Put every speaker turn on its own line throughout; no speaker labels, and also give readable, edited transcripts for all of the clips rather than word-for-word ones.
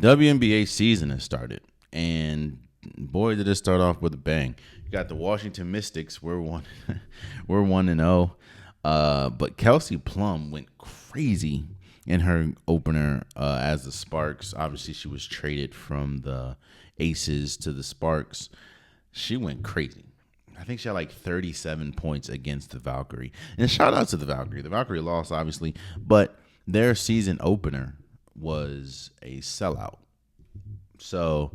WNBA season has started, and boy, did it start off with a bang. You got the Washington Mystics. We're one, we're 1-0. But Kelsey Plum went crazy in her opener as the Sparks. Obviously, she was traded from the Aces to the Sparks. She went crazy. I think she had like 37 points against the Valkyrie. And shout out to the Valkyrie. The Valkyrie lost, obviously, but their season opener was a sellout. So,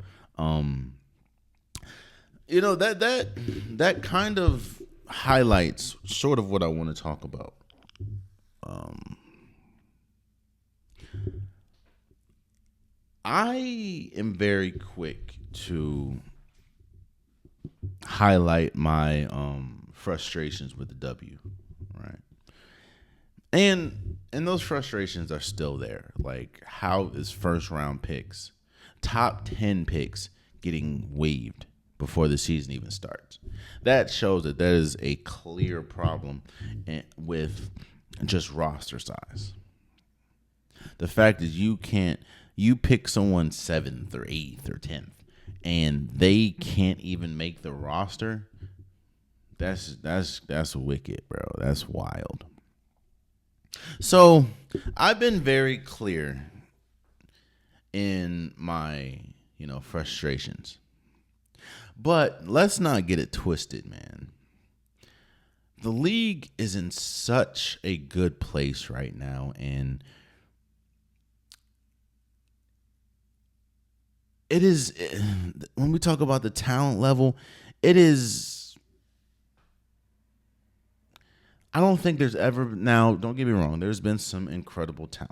that kind of highlights sort of what I want to talk about. I am very quick to highlight my frustrations with the W, right? And those frustrations are still there. Like, how is first round picks, top 10 picks, getting waived before the season even starts? That shows that there is a clear problem with just roster size. The fact is you pick someone 7th or 8th or 10th and they can't even make the roster. That's wicked, bro. That's wild. So I've been very clear in my, frustrations. But let's not get it twisted, man. The league is in such a good place right now, and it is, when we talk about the talent level, it is, I don't think there's ever, now, don't get me wrong, there's been some incredible talent.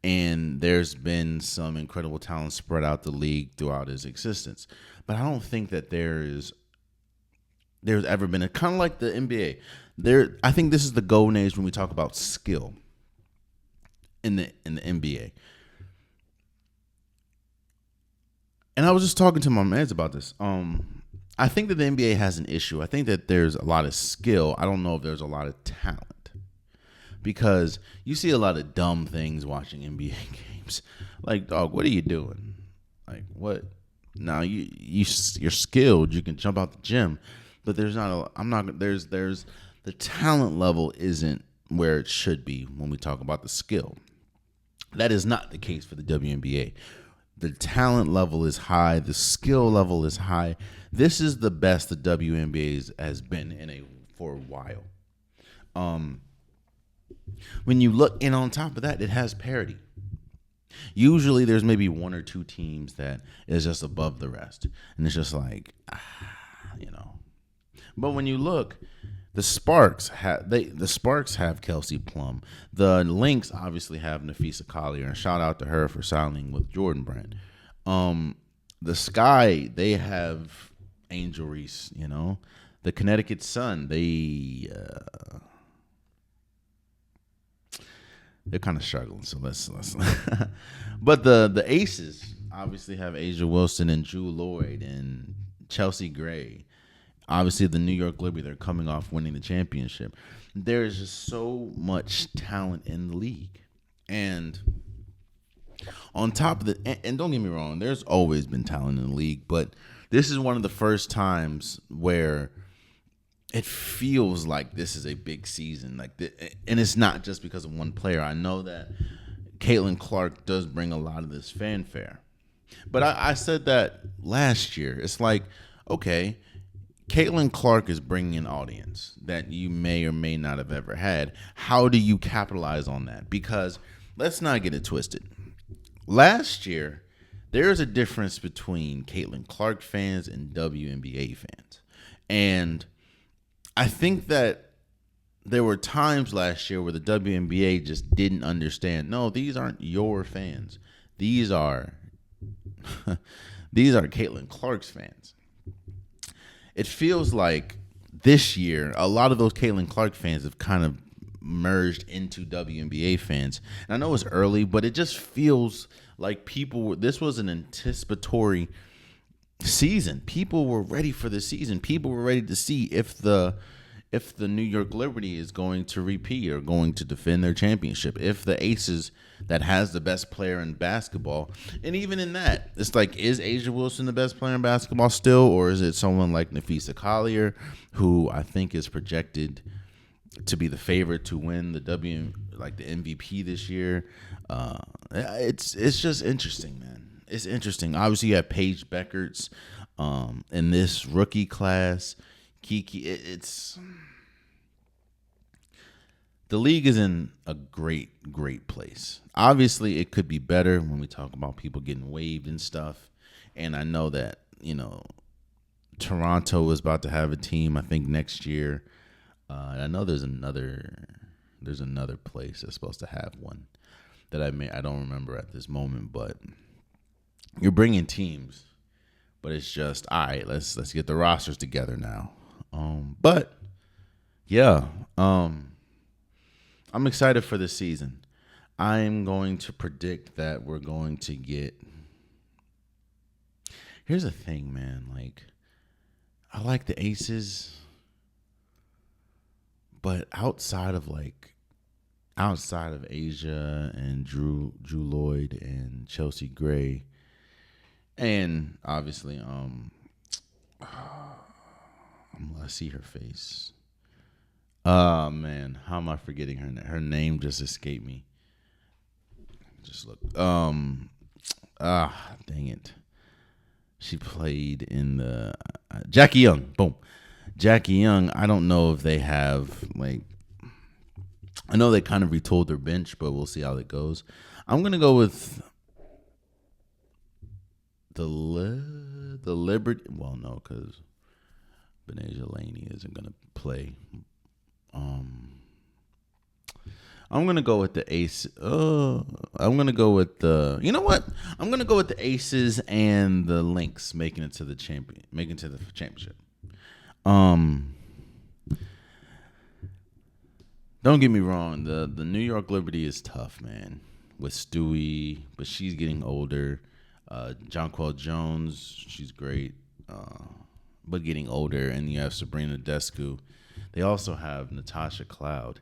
And there's been some incredible talent spread out the league throughout its existence. But I don't think that there's ever been a kind of like the NBA. I think this is the golden age when we talk about skill in the NBA. And I was just talking to my mans about this. I think that the NBA has an issue. I think that there's a lot of skill. I don't know if there's a lot of talent. Because you see a lot of dumb things watching NBA games. Like, dog, what are you doing? Like, what? Now you're skilled. You can jump out the gym, but there's the talent level isn't where it should be when we talk about the skill. That is not the case for the WNBA. The talent level is high. The skill level is high. This is the best the WNBA has been for a while. When you look, and on top of that, it has parity. Usually there's maybe one or two teams that is just above the rest. And it's just like, But when you look, the Sparks have Kelsey Plum. The Lynx obviously have Nafisa Collier, and shout out to her for signing with Jordan Brand. The Sky, they have Angel Reese, The Connecticut Sun, they're kind of struggling, so let's. But the Aces obviously have Asia Wilson and Drew Lloyd and Chelsea Gray. Obviously, the New York Liberty, they're coming off winning the championship. There is just so much talent in the league. And on top of and don't get me wrong, there's always been talent in the league, but this is one of the first times where it feels like this is a big season, and it's not just because of one player. I know that Caitlin Clark does bring a lot of this fanfare, but I said that last year. It's like, okay, Caitlin Clark is bringing an audience that you may or may not have ever had. How do you capitalize on that? Because let's not get it twisted. Last year, there's a difference between Caitlin Clark fans and WNBA fans, and I think that there were times last year where the WNBA just didn't understand. No, these aren't your fans. These are Caitlin Clark's fans. It feels like this year, a lot of those Caitlin Clark fans have kind of merged into WNBA fans. And I know it's early, but it just feels like this was an anticipatory season. People were ready for the season. People were ready to see if the if the New York Liberty is going to repeat or going to defend their championship, if the Aces that has the best player in basketball, and even in that, it's like, is Asia Wilson the best player in basketball still, or is it someone like Nafisa Collier, who I think is projected to be the favorite to win the the MVP this year? It's just interesting, man. It's interesting. Obviously, you have Paige Beckerts in this rookie class. Kiki, it's the league is in a great place. Obviously, it could be better when we talk about people getting waived and stuff. And I know that, Toronto is about to have a team, I think, next year. I know there's another place that's supposed to have one that I don't remember at this moment, but you're bringing teams, but it's just, all right, let's get the rosters together now. But yeah, I'm excited for this season. I'm going to predict that we're going to get. Here's the thing, man. Like, I like the Aces, but outside of Asia and Drew Lloyd and Chelsea Gray, and obviously I see her face. Oh man, how am I forgetting her name? Her name just escaped me. Just look. Dang it. She played in the Jackie Young. Boom. Jackie Young. I don't know if they have I know they kind of retooled their bench, but we'll see how it goes. I'm gonna go with the Liberty. Well, no, because Benasia Laney isn't gonna play. I'm gonna go with the Ace. I'm gonna go with the. You know what? I'm gonna go with the Aces and the Lynx making it to the championship. Don't get me wrong. The New York Liberty is tough, man. With Stewie, but she's getting older. Jonquel Jones, she's great, but getting older. And you have Sabrina Descu. They also have Natasha Cloud.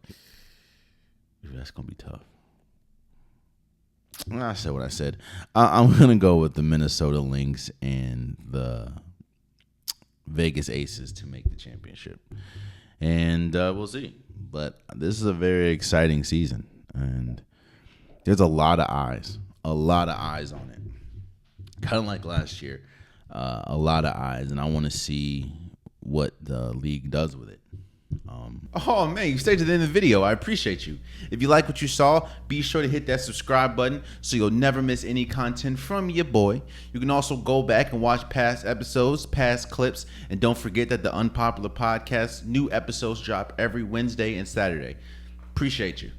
That's going to be tough. I said what I said. I'm going to go with the Minnesota Lynx and the Vegas Aces to make the championship. And we'll see. But this is a very exciting season. And there's a lot of eyes. A lot of eyes on it. Kind of like last year. A lot of eyes. And I want to see what the league does with it. Oh man, you stayed to the end of the video. I appreciate you. If you like what you saw, be sure to hit that subscribe button so you'll never miss any content from your boy. You can also go back and watch past episodes, past clips, and don't forget that the Unpopular Podcast new episodes drop every Wednesday and Saturday. Appreciate you.